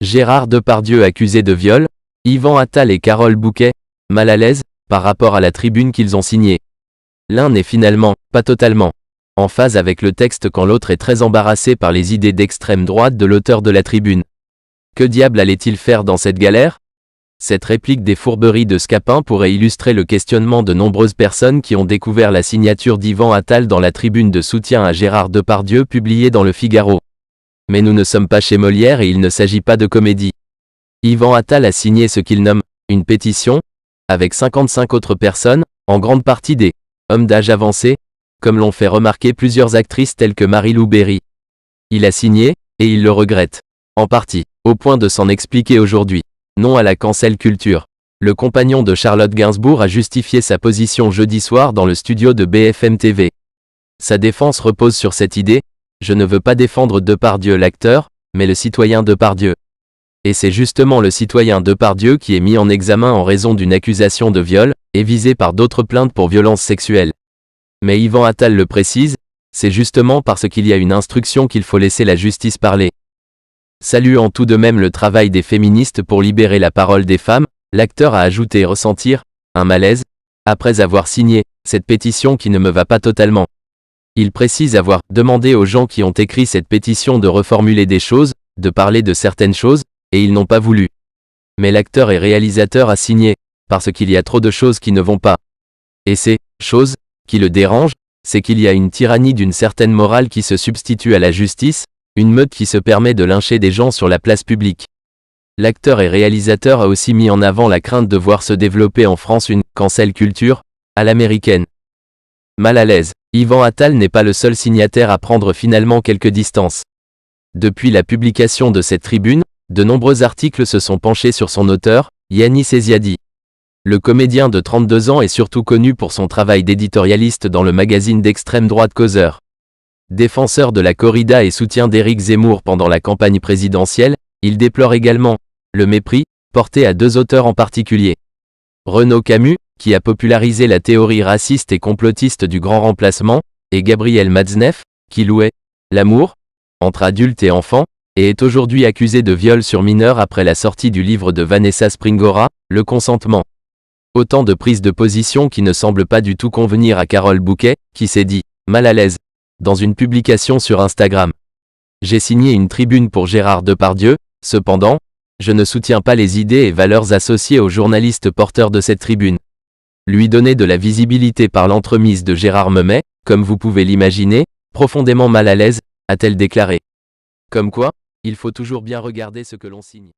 Gérard Depardieu accusé de viol, Yvan Attal et Carole Bouquet, mal à l'aise, par rapport à la tribune qu'ils ont signée. L'un n'est finalement, pas totalement, en phase avec le texte quand l'autre est très embarrassé par les idées d'extrême droite de l'auteur de la tribune. Que diable allait-il faire dans cette galère? Cette réplique des fourberies de Scapin pourrait illustrer le questionnement de nombreuses personnes qui ont découvert la signature d'Yvan Attal dans la tribune de soutien à Gérard Depardieu publiée dans Le Figaro. Mais nous ne sommes pas chez Molière et il ne s'agit pas de comédie. Yvan Attal a signé ce qu'il nomme une pétition, avec 55 autres personnes, en grande partie des hommes d'âge avancé, comme l'ont fait remarquer plusieurs actrices telles que Marie-Lou Berry. Il a signé, et il le regrette. En partie, au point de s'en expliquer aujourd'hui. Non à la cancel culture. Le compagnon de Charlotte Gainsbourg a justifié sa position jeudi soir dans le studio de BFM TV. Sa défense repose sur cette idée: je ne veux pas défendre Depardieu l'acteur, mais le citoyen Depardieu. Et c'est justement le citoyen Depardieu qui est mis en examen en raison d'une accusation de viol, et visé par d'autres plaintes pour violences sexuelles. Mais Yvan Attal le précise, c'est justement parce qu'il y a une instruction qu'il faut laisser la justice parler. Saluant tout de même le travail des féministes pour libérer la parole des femmes, l'acteur a ajouté ressentir un malaise après avoir signé cette pétition qui ne me va pas totalement. Il précise avoir demandé aux gens qui ont écrit cette pétition de reformuler des choses, de parler de certaines choses, et ils n'ont pas voulu. Mais l'acteur et réalisateur a signé, parce qu'il y a trop de choses qui ne vont pas. Et ces choses qui le dérangent, c'est qu'il y a une tyrannie d'une certaine morale qui se substitue à la justice, une meute qui se permet de lyncher des gens sur la place publique. L'acteur et réalisateur a aussi mis en avant la crainte de voir se développer en France une cancel culture à l'américaine. Mal à l'aise, Yvan Attal n'est pas le seul signataire à prendre finalement quelques distances. Depuis la publication de cette tribune, de nombreux articles se sont penchés sur son auteur, Yanis Ezziadi. Le comédien de 32 ans est surtout connu pour son travail d'éditorialiste dans le magazine d'extrême droite Causeur. Défenseur de la corrida et soutien d'Éric Zemmour pendant la campagne présidentielle, il déplore également le mépris porté à deux auteurs en particulier. Renaud Camus, qui a popularisé la théorie raciste et complotiste du grand remplacement, et Gabriel Matzneff, qui louait l'amour entre adultes et enfants, et est aujourd'hui accusé de viol sur mineur après la sortie du livre de Vanessa Springora, Le consentement. Autant de prises de position qui ne semblent pas du tout convenir à Carole Bouquet, qui s'est dit mal à l'aise dans une publication sur Instagram. J'ai signé une tribune pour Gérard Depardieu, cependant, je ne soutiens pas les idées et valeurs associées au journaliste porteur de cette tribune. Lui donner de la visibilité par l'entremise de Gérard me met, comme vous pouvez l'imaginer, profondément mal à l'aise, a-t-elle déclaré. Comme quoi, il faut toujours bien regarder ce que l'on signe.